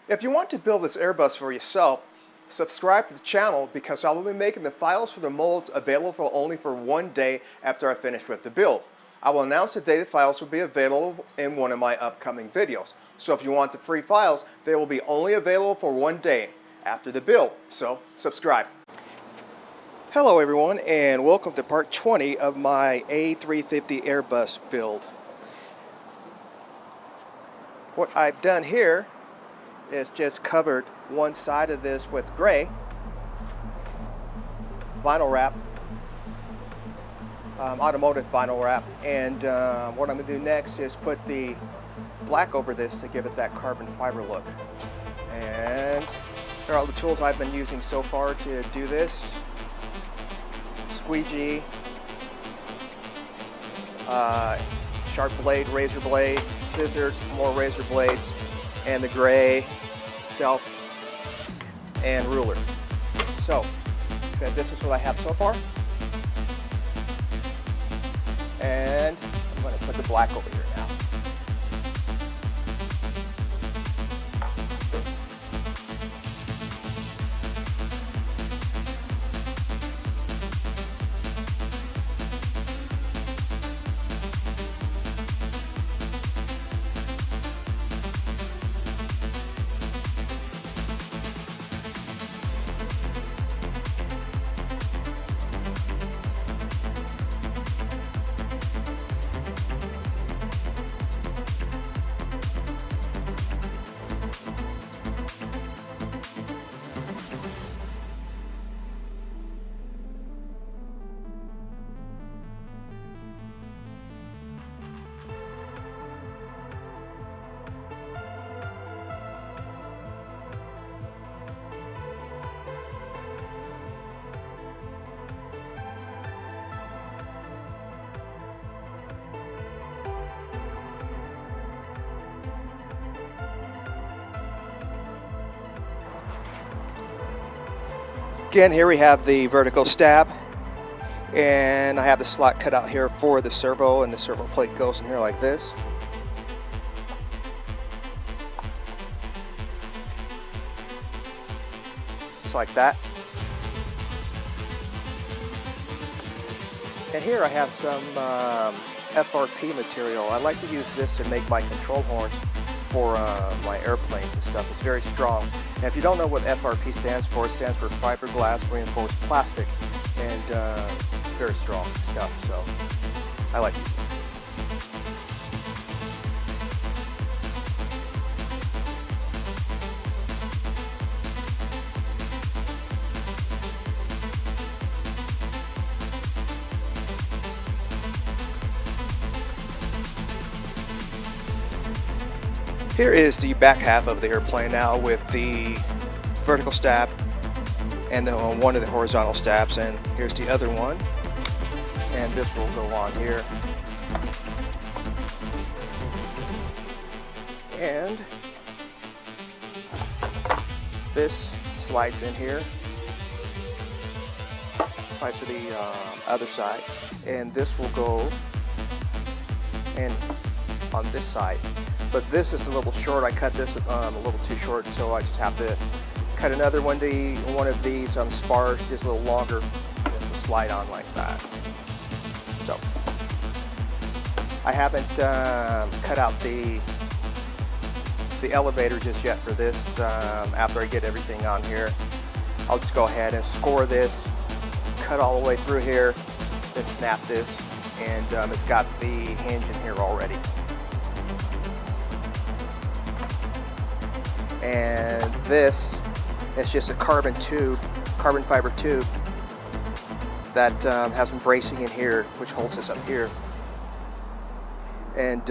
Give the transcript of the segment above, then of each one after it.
If you want to build this Airbus for yourself, subscribe to the channel because I will be making the files for the molds available only for 1 day after I finish with the build. I will announce the day the files will be available in one of my upcoming videos. So if you want the free files, they will be only available for 1 day after the build. So subscribe. Hello everyone, and welcome to part 20 of my A350 Airbus build. What I've done here is just covered one side of this with gray vinyl wrap, automotive vinyl wrap, and what I'm going to do next is put the black over this to give it that carbon fiber look. And here are all the tools I've been using so far to do this: squeegee, sharp blade, razor blade, scissors, more razor blades, and the gray itself, and ruler. So this is what I have so far, and I'm going to put the black over here now. Again, here we have the vertical stab, and I have the slot cut out here for the servo, and the servo plate goes in here like this. Just like that. And here I have some FRP material. I like to use this to make my control horns for my airplanes and stuff. It's very strong. And if you don't know what FRP stands for, it stands for fiberglass reinforced plastic, and it's very strong stuff, so I like using it. Here is the back half of the airplane now with the vertical stab and one of the horizontal stabs, and here's the other one, and this will go on here. And this slides in here, slides to the other side, and this will go in on this side. But this is a little short. I cut this a little too short, so I just have to cut another one of these spars, just a little longer. This will slide on like that. So I haven't cut out the elevator just yet for this. After I get everything on here, I'll just go ahead and score this, cut all the way through here, then snap this, and it's got the hinge in here already. And this is just a carbon fiber tube that has some bracing in here, which holds this up here. And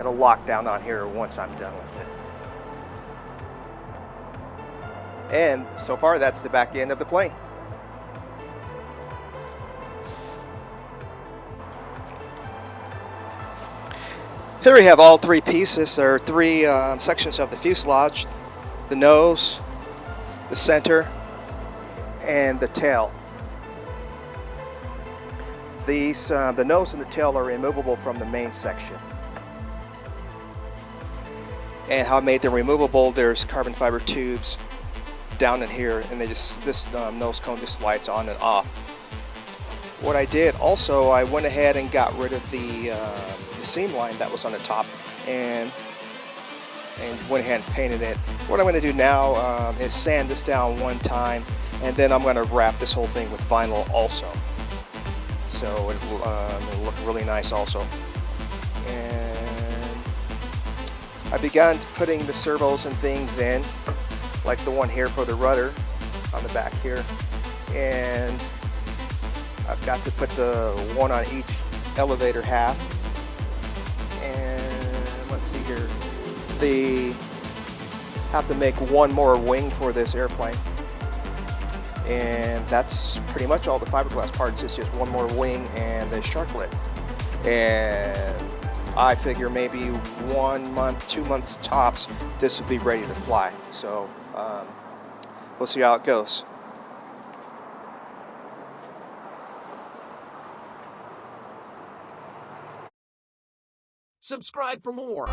it'll lock down on here once I'm done with it. And so far, that's the back end of the plane. Here we have all three pieces. There are three sections of the fuselage: the nose, the center, and the tail. The nose and the tail are removable from the main section. and how I made them removable. There's carbon fiber tubes down in here, and this nose cone just slides on and off. What I did also, I went ahead and got rid of the seam line that was on the top, and went ahead and painted it. What I'm going to do now is sand this down one time, and then I'm going to wrap this whole thing with vinyl also. So it'll look really nice also. And I began putting the servos and things in, like the one here for the rudder on the back here. And I've got to put the one on each elevator half. And let's see here. They have to make one more wing for this airplane. And that's pretty much all the fiberglass parts. It's just one more wing and the shark lid. And I figure maybe 1 month, 2 months tops, this would be ready to fly. So we'll see how it goes. Subscribe for more.